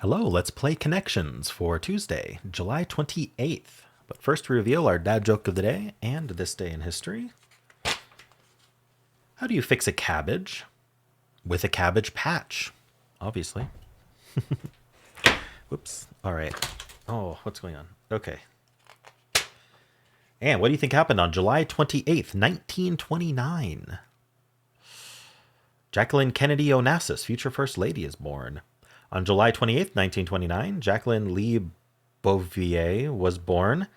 Hello, let's play Connections for Tuesday, July 28th. But first, we reveal our dad joke of the day and this day in history. How do you fix a cabbage? With a cabbage patch, obviously. Whoops. All right. Oh, what's going on? Okay. And what do you think happened on July 28th, 1929? Jacqueline Kennedy Onassis, future First Lady, is born. On July 28th, 1929, Jacqueline Lee Bouvier was born.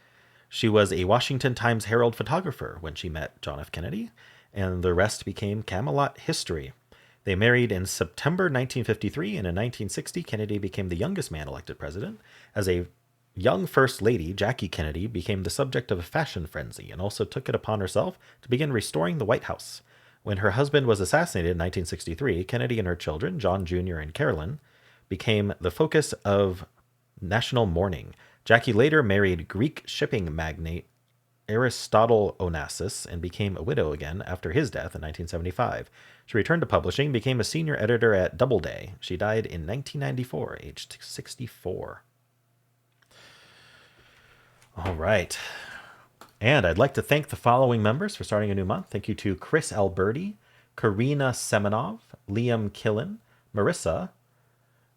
She was a Washington Times Herald photographer when she met John F. Kennedy, and the rest became Camelot history. They married in September 1953, and in 1960, Kennedy became the youngest man elected president. As a young First Lady, Jackie Kennedy became the subject of a fashion frenzy and also took it upon herself to begin restoring the White House. When her husband was assassinated in 1963, Kennedy and her children, John Jr. and Carolyn, became the focus of national mourning. Jackie later married Greek shipping magnate Aristotle Onassis and became a widow again after his death in 1975. She returned to publishing, became a senior editor at Doubleday. She died in 1994, aged 64. All right. And I'd like to thank the following members for starting a new month. Thank you to Chris Alberti, Karina Semenov, Liam Killen, Marissa,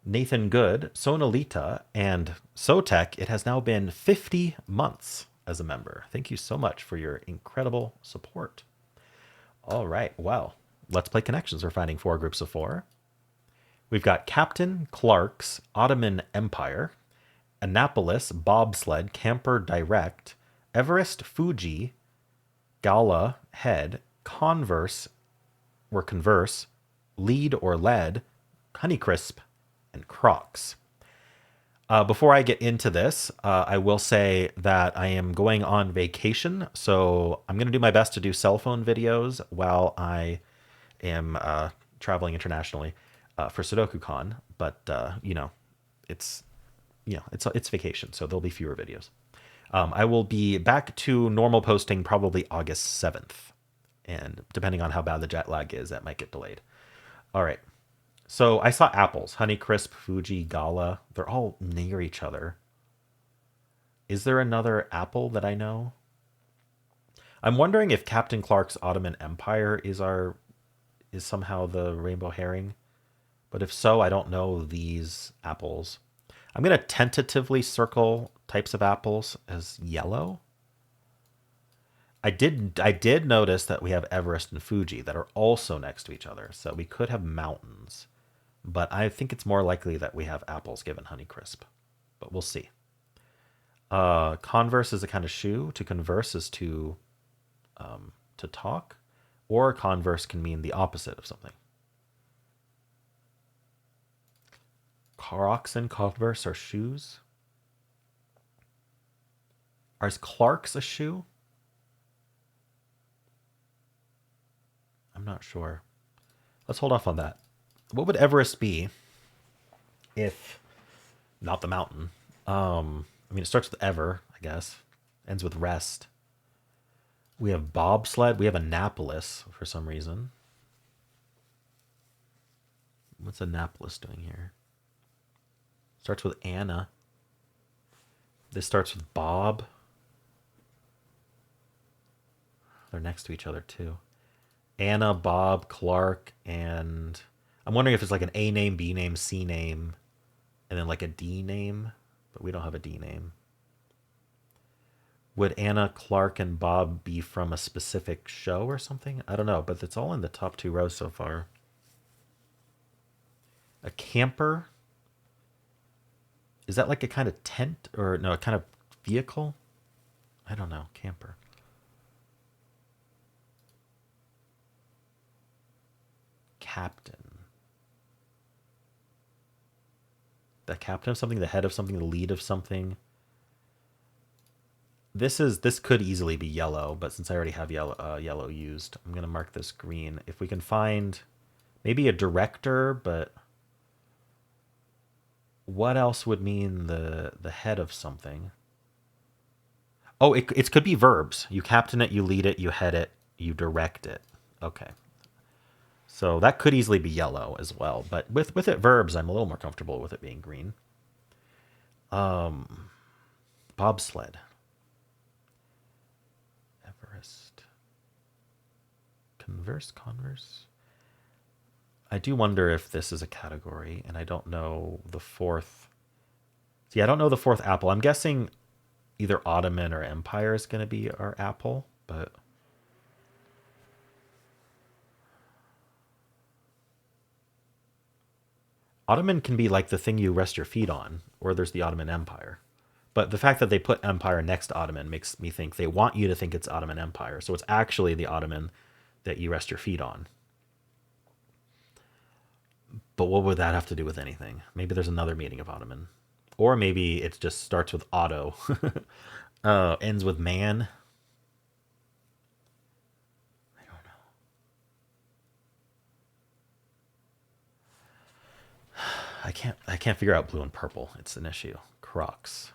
Nathan Good, Sonalita, and Sotek. It has now been 50 months as a member. Thank you so much for your incredible support. All right, well, let's play Connections. We're finding 4 groups of 4. We've got Captain Clark's Ottoman Empire, Annapolis Bobsled Camper Direct, Everest Fuji, Gala Head, Converse or Converse, Lead or Lead, Honeycrisp, and Crocs. Before I get into this, I will say that I am going on vacation, so I'm going to do my best to do cell phone videos while I am traveling internationally for SudokuCon. But it's vacation, so there'll be fewer videos. I will be back to normal posting probably August 7th, and depending on how bad the jet lag is, that might get delayed. All right. So I saw apples, Honeycrisp, Fuji, Gala. They're all near each other. Is there another apple that I know? I'm wondering if Captain Clark's Ottoman Empire is somehow the rainbow herring. But if so, I don't know these apples. I'm going to tentatively circle types of apples as yellow. I did notice that we have Everest and Fuji that are also next to each other. So we could have mountains. But I think it's more likely that we have apples given Honeycrisp. But we'll see. Converse is a kind of shoe. To converse is to talk. Or converse can mean the opposite of something. Crocs and Converse are shoes. Is Clark's a shoe? I'm not sure. Let's hold off on that. What would Everest be if not the mountain? It starts with Ever, I guess. Ends with rest. We have bobsled. We have Annapolis for some reason. What's Annapolis doing here? Starts with Anna. This starts with Bob. They're next to each other too. Anna, Bob, Clark, and I'm wondering if it's like an A name, B name, C name, and then like a D name, but we don't have a D name. Would Anna, Clark, and Bob be from a specific show or something? I don't know, but it's all in the top 2 rows so far. A camper? Is that like a kind of tent or no, a kind of vehicle? I don't know, camper. Captain. The captain of something, the head of something, the lead of something. This could easily be yellow, but since I already have yellow used, I'm gonna mark this green. If we can find maybe a director, but what else would mean the head of something? Oh, it could be verbs. You captain it, you lead it, you head it, you direct it. Okay. So that could easily be yellow as well. But with it verbs, I'm a little more comfortable with it being green. Um, bobsled. Everest. Converse. I do wonder if this is a category, and I don't know the fourth. See, I don't know the fourth apple. I'm guessing either Ottoman or Empire is going to be our apple, but Ottoman can be like the thing you rest your feet on, or there's the Ottoman Empire. But the fact that they put Empire next to Ottoman makes me think they want you to think it's Ottoman Empire. So it's actually the Ottoman that you rest your feet on. But what would that have to do with anything? Maybe there's another meaning of Ottoman. Or maybe it just starts with Otto, ends with man. I don't know. I can't figure out blue and purple. It's an issue. Crocs.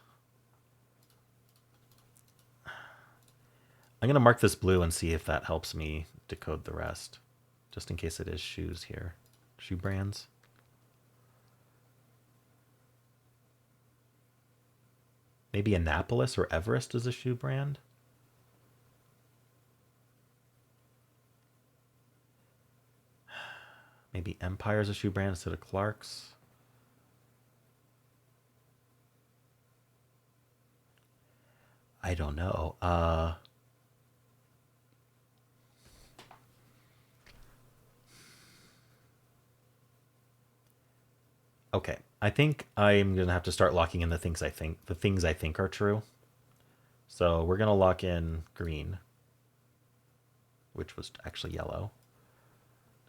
I'm gonna mark this blue and see if that helps me decode the rest. Just in case it is shoes here. Shoe brands. Maybe Annapolis or Everest is a shoe brand. Maybe Empire is a shoe brand instead of Clark's. I don't know. Okay. I think I'm gonna have to start locking in the things I think are true. So we're gonna lock in green, which was actually yellow.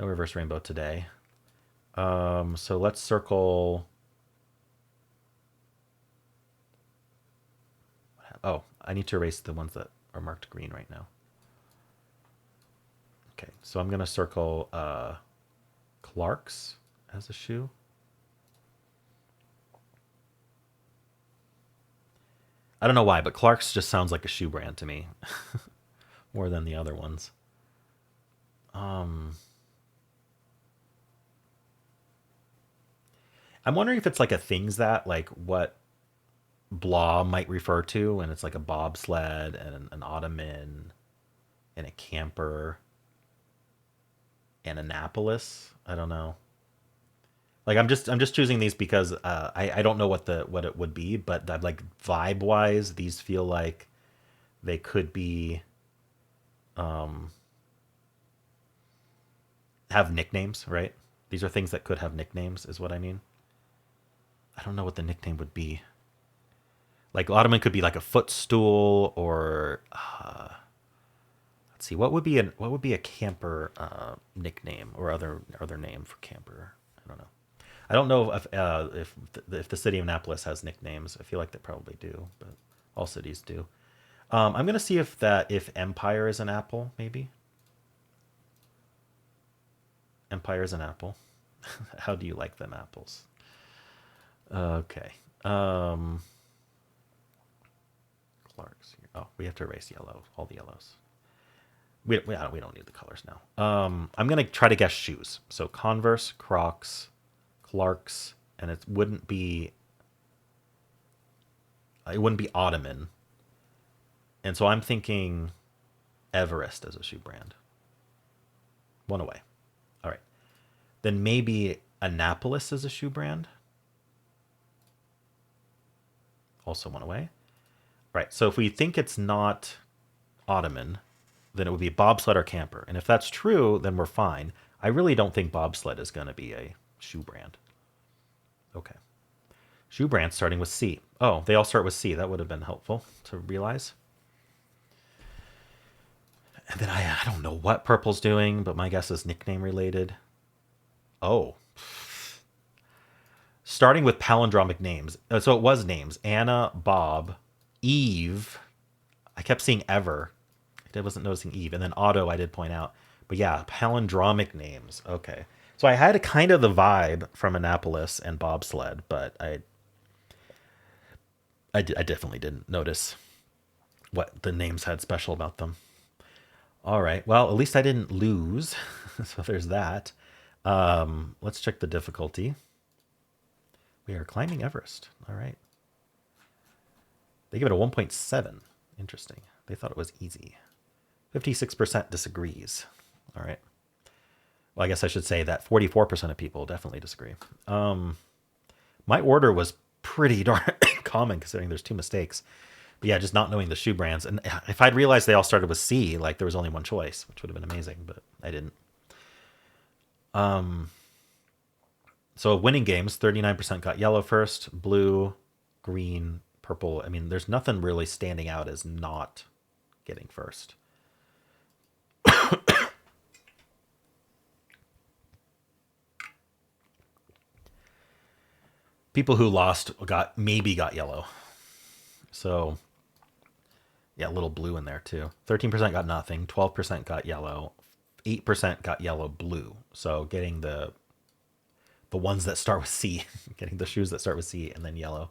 No reverse rainbow today. So let's circle. Oh, I need to erase the ones that are marked green right now. Okay, so I'm gonna circle Clark's as a shoe. I don't know why, but Clark's just sounds like a shoe brand to me more than the other ones. Um, I'm wondering if it's like a things that like what blah might refer to, and it's like a bobsled and an ottoman and a camper and Annapolis. I don't know. Like I'm just choosing these because I don't know what it would be, but that like vibe wise, these feel like they could be um, have nicknames, right? These are things that could have nicknames, is what I mean. I don't know what the nickname would be. Like ottoman could be like a footstool, or let's see, what would be a camper nickname or other name for camper. I don't know. I don't know if the city of Annapolis has nicknames. I feel like they probably do, but all cities do. I'm gonna see if Empire is an apple. Maybe Empire is an apple. How do you like them apples? Okay. Um, Clark's here. Oh, we have to erase yellow. All the yellows. We don't need the colors now. I'm gonna try to guess shoes. So Converse, Crocs, Clark's, and it wouldn't be Ottoman. And so I'm thinking Everest as a shoe brand. One away. All right. Then maybe Annapolis is a shoe brand. Also one away. Right. So if we think it's not Ottoman, then it would be bobsled or camper. And if that's true, then we're fine. I really don't think bobsled is going to be a shoe brand. Okay. Shoe brands starting with C. Oh, they all start with C. That would have been helpful to realize. And then I don't know what purple's doing, but my guess is nickname related. Oh, starting with palindromic names. So it was names: Anna, Bob, Eve. I kept seeing Ever. I wasn't noticing Eve, and then Otto. I did point out, but yeah, palindromic names. Okay, so I had a kind of the vibe from Annapolis and bobsled, but I definitely didn't notice what the names had special about them. All right. Well, at least I didn't lose. So there's that. Let's check the difficulty. We are climbing Everest. All right. They give it a 1.7. Interesting. They thought it was easy. 56% disagrees. All right. Well, I guess I should say that 44% of people definitely disagree. My order was pretty darn common considering there's 2 mistakes. But yeah, just not knowing the shoe brands. And if I'd realized they all started with C, like there was only one choice, which would have been amazing, but I didn't. So winning games, 39% got yellow first, blue, green, purple. I mean, there's nothing really standing out as not getting first. People who lost maybe got yellow. So yeah, a little blue in there too. 13% got nothing, 12% got yellow, 8% got yellow blue. So getting the ones that start with C, getting the shoes that start with C and then yellow.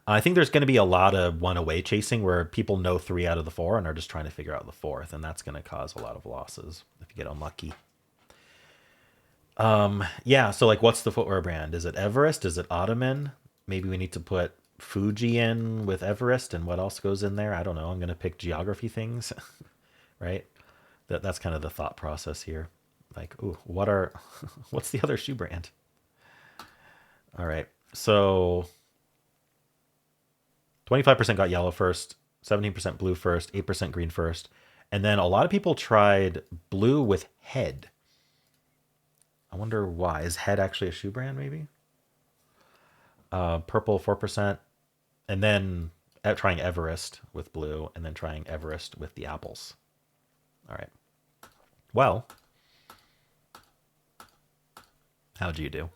I think there's going to be a lot of one away chasing where people know 3 out of the 4 and are just trying to figure out the 4th, and that's going to cause a lot of losses if you get unlucky. Yeah, so like what's the footwear brand? Is it Everest? Is it Ottoman? Maybe we need to put Fuji in with Everest, and what else goes in there? I don't know. I'm going to pick geography things, right? That's kind of the thought process here. Like, ooh, what's the other shoe brand? All right. So 25% got yellow first, 17% blue first, 8% green first. And then a lot of people tried blue with head. I wonder why. Is head actually a shoe brand, maybe? Purple, 4%. And then trying Everest with blue, and then trying Everest with the apples. All right. Well, how'd you do?